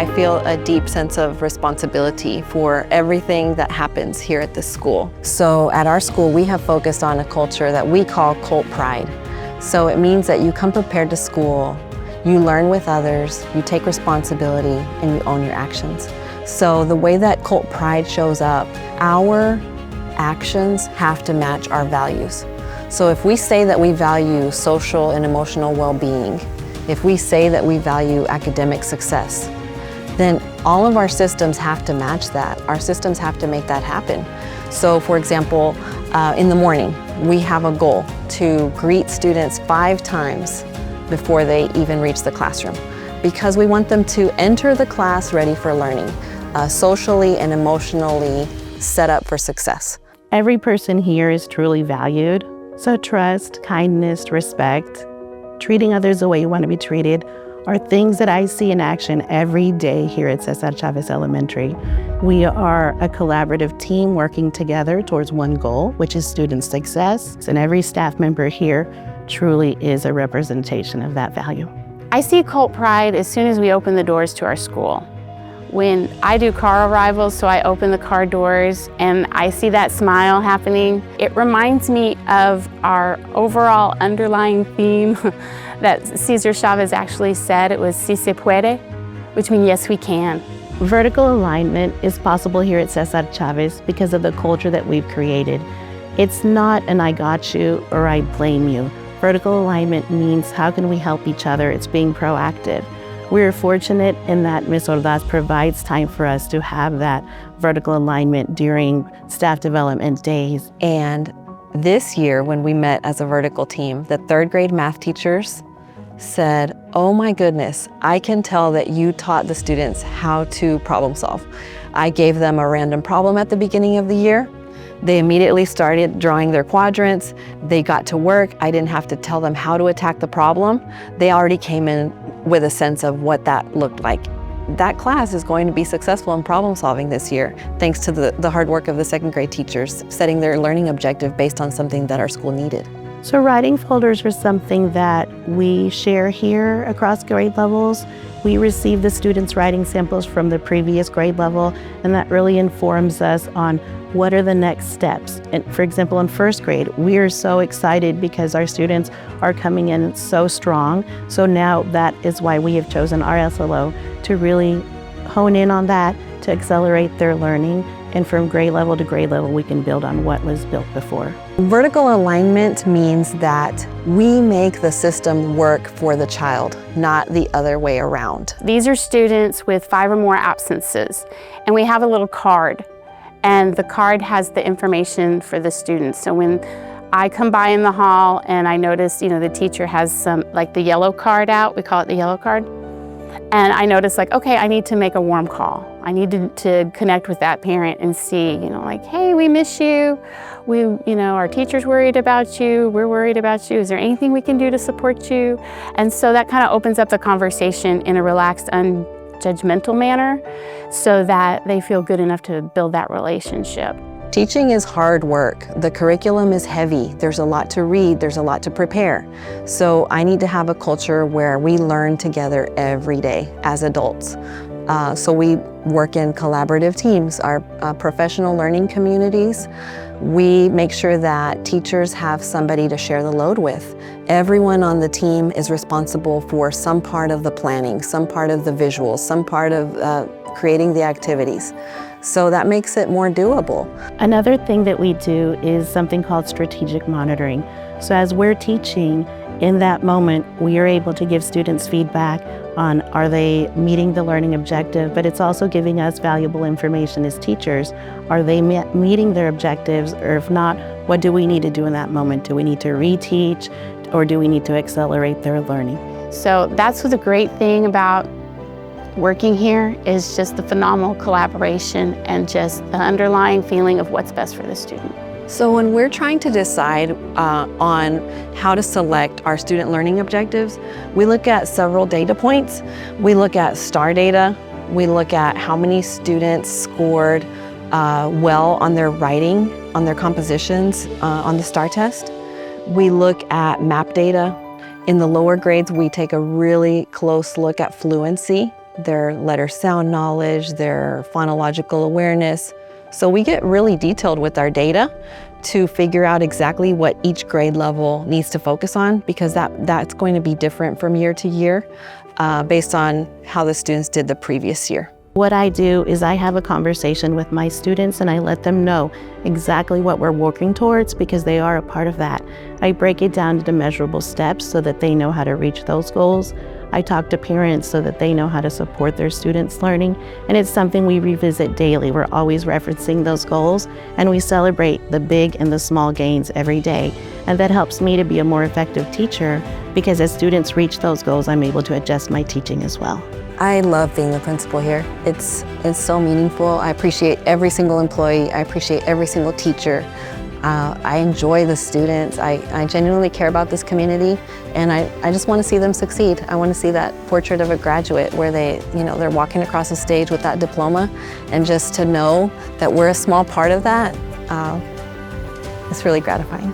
I feel a deep sense of responsibility for everything that happens here at this school. So at our school, we have focused on a culture that we call cult pride. So it means that you come prepared to school, you learn with others, you take responsibility, and you own your actions. So the way that cult pride shows up, our actions have to match our values. So if we say that we value social and emotional well-being, if we say that we value academic success, then all of our systems have to match that. Our systems have to make that happen. So for example, in the morning, we have a goal to greet students 5 times before they even reach the classroom, because we want them to enter the class ready for learning, socially and emotionally set up for success. Every person here is truly valued. So trust, kindness, respect, treating others the way you want to be treated are things that I see in action every day here at Cesar Chavez Elementary. We are a collaborative team working together towards one goal, which is student success. And every staff member here truly is a representation of that value. I see cult pride as soon as we open the doors to our school. When I do car arrivals, so I open the car doors and I see that smile happening, it reminds me of our overall underlying theme that Cesar Chavez actually said. It was "Si se puede," which means yes, we can. Vertical alignment is possible here at Cesar Chavez because of the culture that we've created. It's not an I got you or I blame you. Vertical alignment means how can we help each other? It's being proactive. We're fortunate in that Ms. Ordaz provides time for us to have that vertical alignment during staff development days. And this year, when we met as a vertical team, the 3rd grade math teachers said, "Oh my goodness, I can tell that you taught the students how to problem solve." I gave them a random problem at the beginning of the year. They immediately started drawing their quadrants. They got to work. I didn't have to tell them how to attack the problem. They already came in with a sense of what that looked like. That class is going to be successful in problem solving this year, thanks to the hard work of the 2nd grade teachers, setting their learning objective based on something that our school needed. So writing folders was something that we share here across grade levels. We receive the students' writing samples from the previous grade level, and that really informs us on what are the next steps. And for example, in 1st grade, we are so excited because our students are coming in so strong. So now that is why we have chosen our SLO to really hone in on that, to accelerate their learning. And from grade level to grade level, we can build on what was built before. Vertical alignment means that we make the system work for the child, not the other way around. These are students with 5 or more absences, and we have a little card, and the card has the information for the students. So when I come by in the hall and I notice, the teacher has some, like the yellow card out, we call it the yellow card, and I notice like, okay, I need to make a warm call. I need to connect with that parent and see, like, hey, we miss you. Our teacher's worried about you. We're worried about you. Is there anything we can do to support you? And so that kind of opens up the conversation in a relaxed, unjudgmental manner so that they feel good enough to build that relationship. Teaching is hard work. The curriculum is heavy. There's a lot to read, there's a lot to prepare. So I need to have a culture where we learn together every day as adults. So we work in collaborative teams, our professional learning communities. We make sure that teachers have somebody to share the load with. Everyone on the team is responsible for some part of the planning, some part of the visuals, some part of creating the activities. So that makes it more doable. Another thing that we do is something called strategic monitoring. So as we're teaching, in that moment, we are able to give students feedback on are they meeting the learning objective, but it's also giving us valuable information as teachers. Are they meeting their objectives, or if not, what do we need to do in that moment? Do we need to reteach, or do we need to accelerate their learning? So that's the great thing about working here is just the phenomenal collaboration and just the underlying feeling of what's best for the student. So when we're trying to decide on how to select our student learning objectives, we look at several data points. We look at STAR data. We look at how many students scored well on their writing, on their compositions, on the STAR test. We look at MAP data. In the lower grades, we take a really close look at fluency their letter sound knowledge, their phonological awareness. So we get really detailed with our data to figure out exactly what each grade level needs to focus on, because that's going to be different from year to year based on how the students did the previous year. What I do is I have a conversation with my students and I let them know exactly what we're working towards, because they are a part of that. I break it down into measurable steps so that they know how to reach those goals. I talk to parents so that they know how to support their students' learning, and it's something we revisit daily. We're always referencing those goals, and we celebrate the big and the small gains every day. And that helps me to be a more effective teacher, because as students reach those goals, I'm able to adjust my teaching as well. I love being the principal here. It's so meaningful. I appreciate every single employee. I appreciate every single teacher. I enjoy the students. I genuinely care about this community, and I just want to see them succeed. I want to see that portrait of a graduate where they're walking across the stage with that diploma, and just to know that we're a small part of that, it's really gratifying.